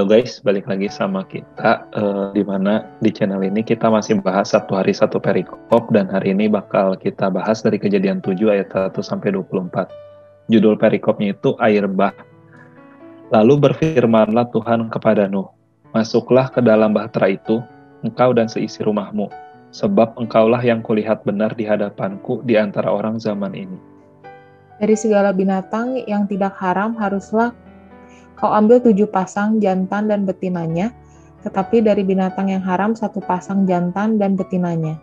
Halo guys, balik lagi sama kita di mana di channel ini kita masih bahas satu hari satu perikop dan hari ini bakal kita bahas dari Kejadian 7 ayat 1 sampai 24. Judul perikopnya itu air bah. Lalu berfirmanlah Tuhan kepada Nuh, masuklah ke dalam bahtera itu, engkau dan seisi rumahmu, sebab engkaulah yang kulihat benar di hadapanku di antara orang zaman ini. Dari segala binatang yang tidak haram haruslah kau ambil 7 pasang jantan dan betinanya, tetapi dari binatang yang haram 1 pasang jantan dan betinanya.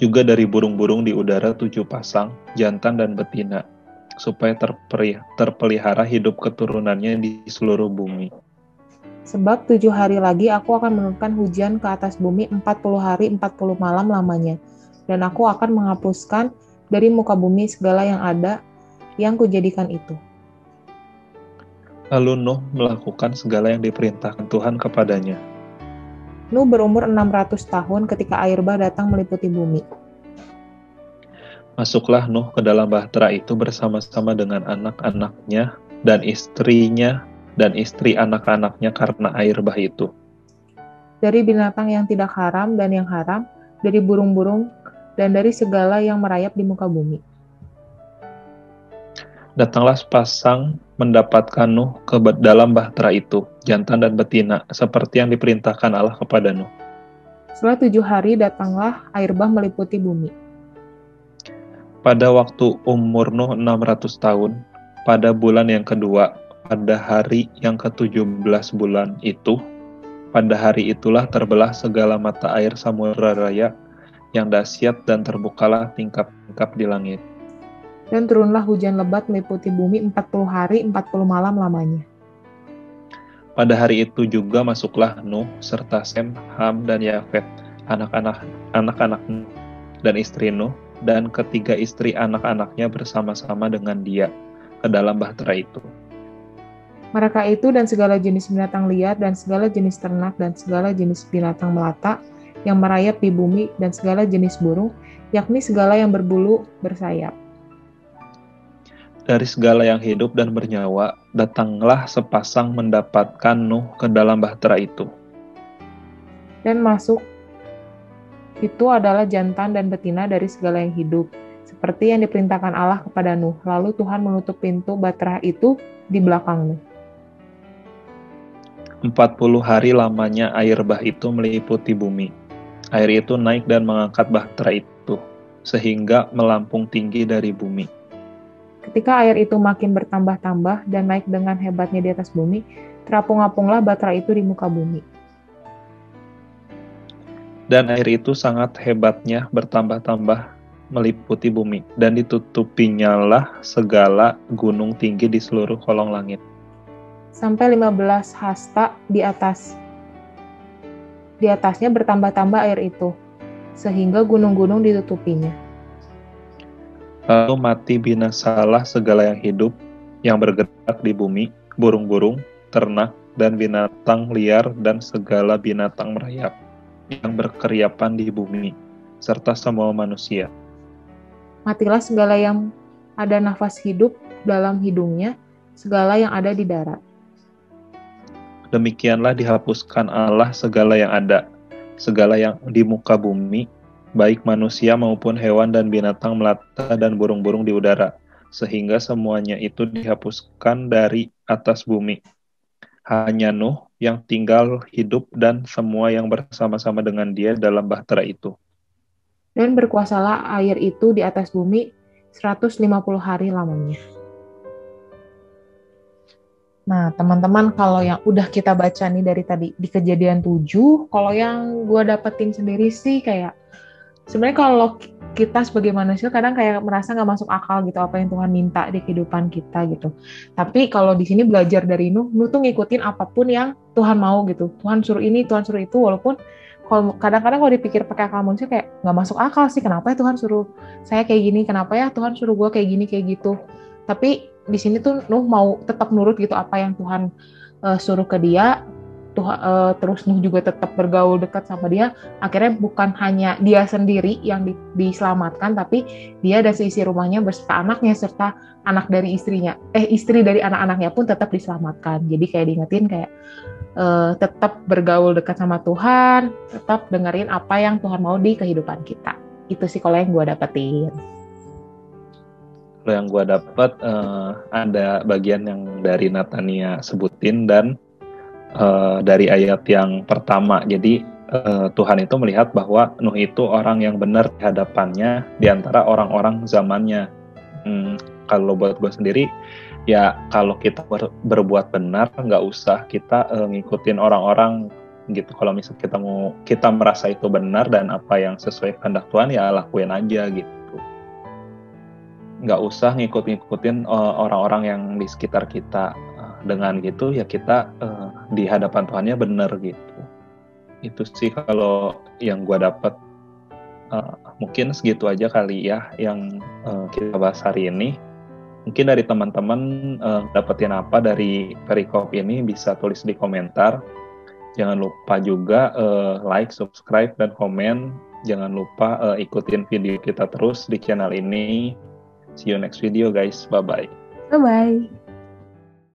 Juga dari burung-burung di udara 7 pasang, jantan dan betina, supaya terpelihara hidup keturunannya di seluruh bumi. Sebab 7 hari lagi aku akan menurunkan hujan ke atas bumi 40 hari 40 malam lamanya, dan aku akan menghapuskan dari muka bumi segala yang ada yang kujadikan itu. Lalu Nuh melakukan segala yang diperintahkan Tuhan kepadanya. Nuh berumur 600 tahun ketika air bah datang meliputi bumi. Masuklah Nuh ke dalam bahtera itu bersama-sama dengan anak-anaknya dan istrinya dan istri anak-anaknya karena air bah itu. Dari binatang yang tidak haram dan yang haram, dari burung-burung, dan dari segala yang merayap di muka bumi. Datanglah sepasang mendapatkan Nuh ke dalam bahtera itu, jantan dan betina, seperti yang diperintahkan Allah kepada Nuh. Setelah 7 hari datanglah air bah meliputi bumi. Pada waktu umur Nuh 600 tahun, pada bulan yang kedua, pada hari yang ke-17 bulan itu, pada hari itulah terbelah segala mata air samudera raya yang dahsyat dan terbukalah tingkap-tingkap di langit. Dan turunlah hujan lebat meliputi bumi 40 hari 40 malam lamanya. Pada hari itu juga masuklah Nuh serta Sem, Ham, dan Yafet, anak-anak dan istri Nuh, dan ketiga istri anak-anaknya bersama-sama dengan dia ke dalam bahtera itu. Mereka itu dan segala jenis binatang liar dan segala jenis ternak dan segala jenis binatang melata yang merayap di bumi dan segala jenis burung, yakni segala yang berbulu bersayap. Dari segala yang hidup dan bernyawa, datanglah sepasang mendapatkan Nuh ke dalam bahtera itu. Dan masuk itu adalah jantan dan betina dari segala yang hidup, seperti yang diperintahkan Allah kepada Nuh. Lalu Tuhan menutup pintu bahtera itu di belakang Nuh. 40 hari lamanya air bah itu meliputi bumi. Air itu naik dan mengangkat bahtera itu, sehingga melampung tinggi dari bumi. Ketika air itu makin bertambah-tambah dan naik dengan hebatnya di atas bumi, terapung-apunglah bahtera itu di muka bumi. Dan air itu sangat hebatnya bertambah-tambah meliputi bumi, dan ditutupinyalah segala gunung tinggi di seluruh kolong langit. Sampai 15 hasta di atas. Di atasnya bertambah-tambah air itu, sehingga gunung-gunung ditutupinya. Lalu mati binasalah segala yang hidup, yang bergerak di bumi, burung-burung, ternak, dan binatang liar, dan segala binatang merayap, yang berkeriapan di bumi, serta semua manusia. Matilah segala yang ada nafas hidup dalam hidungnya, segala yang ada di darat. Demikianlah dihapuskan Allah segala yang ada, segala yang di muka bumi, baik manusia maupun hewan dan binatang melata dan burung-burung di udara, sehingga semuanya itu dihapuskan dari atas bumi. Hanya Nuh yang tinggal hidup dan semua yang bersama-sama dengan dia dalam bahtera itu. Dan berkuasalah air itu di atas bumi 150 hari lamanya. Nah, teman-teman, kalau yang udah kita baca nih dari tadi di Kejadian 7, kalau yang gue dapetin sendiri sih kayak, sebenarnya kalau kita sebagai manusia kadang kayak merasa nggak masuk akal gitu apa yang Tuhan minta di kehidupan kita gitu. Tapi kalau di sini belajar dari Nuh tuh ngikutin apapun yang Tuhan mau gitu. Tuhan suruh ini, Tuhan suruh itu, walaupun kalau kadang-kadang kalau dipikir pakai akal manusia kayak nggak masuk akal sih, kenapa ya Tuhan suruh saya kayak gini, kenapa ya Tuhan suruh gue kayak gini kayak gitu. Tapi di sini tuh Nuh mau tetap nurut gitu apa yang Tuhan suruh ke dia, terus Nuh juga tetap bergaul dekat sama dia, akhirnya bukan hanya dia sendiri yang diselamatkan, tapi dia dan seisi rumahnya beserta anaknya serta anak dari istrinya, istri dari anak-anaknya pun tetap diselamatkan. Jadi kayak diingetin kayak tetap bergaul dekat sama Tuhan, tetap dengerin apa yang Tuhan mau di kehidupan kita. Itu sih kalau yang gue dapetin. Kalau yang gue dapat ada bagian yang dari Natania sebutin dan dari ayat yang pertama. Jadi Tuhan itu melihat bahwa Nuh itu orang yang benar di hadapannya di antara orang-orang zamannya. Kalau buat gue sendiri, ya kalau kita berbuat benar, nggak usah kita ngikutin orang-orang gitu. Kalau misalnya kita merasa itu benar dan apa yang sesuai kehendak Tuhan, ya lakuin aja gitu. Nggak usah ngikut-ngikutin orang-orang yang di sekitar kita. Dengan gitu ya kita di hadapan Tuhannya benar gitu. Itu sih kalau yang gue dapat. Mungkin segitu aja kali ya yang kita bahas hari ini. Mungkin dari teman-teman dapetin apa dari perikop ini bisa tulis di komentar. Jangan lupa juga like, subscribe, dan komen. Jangan lupa ikutin video kita terus di channel ini. See you next video guys. Bye-bye. Bye-bye.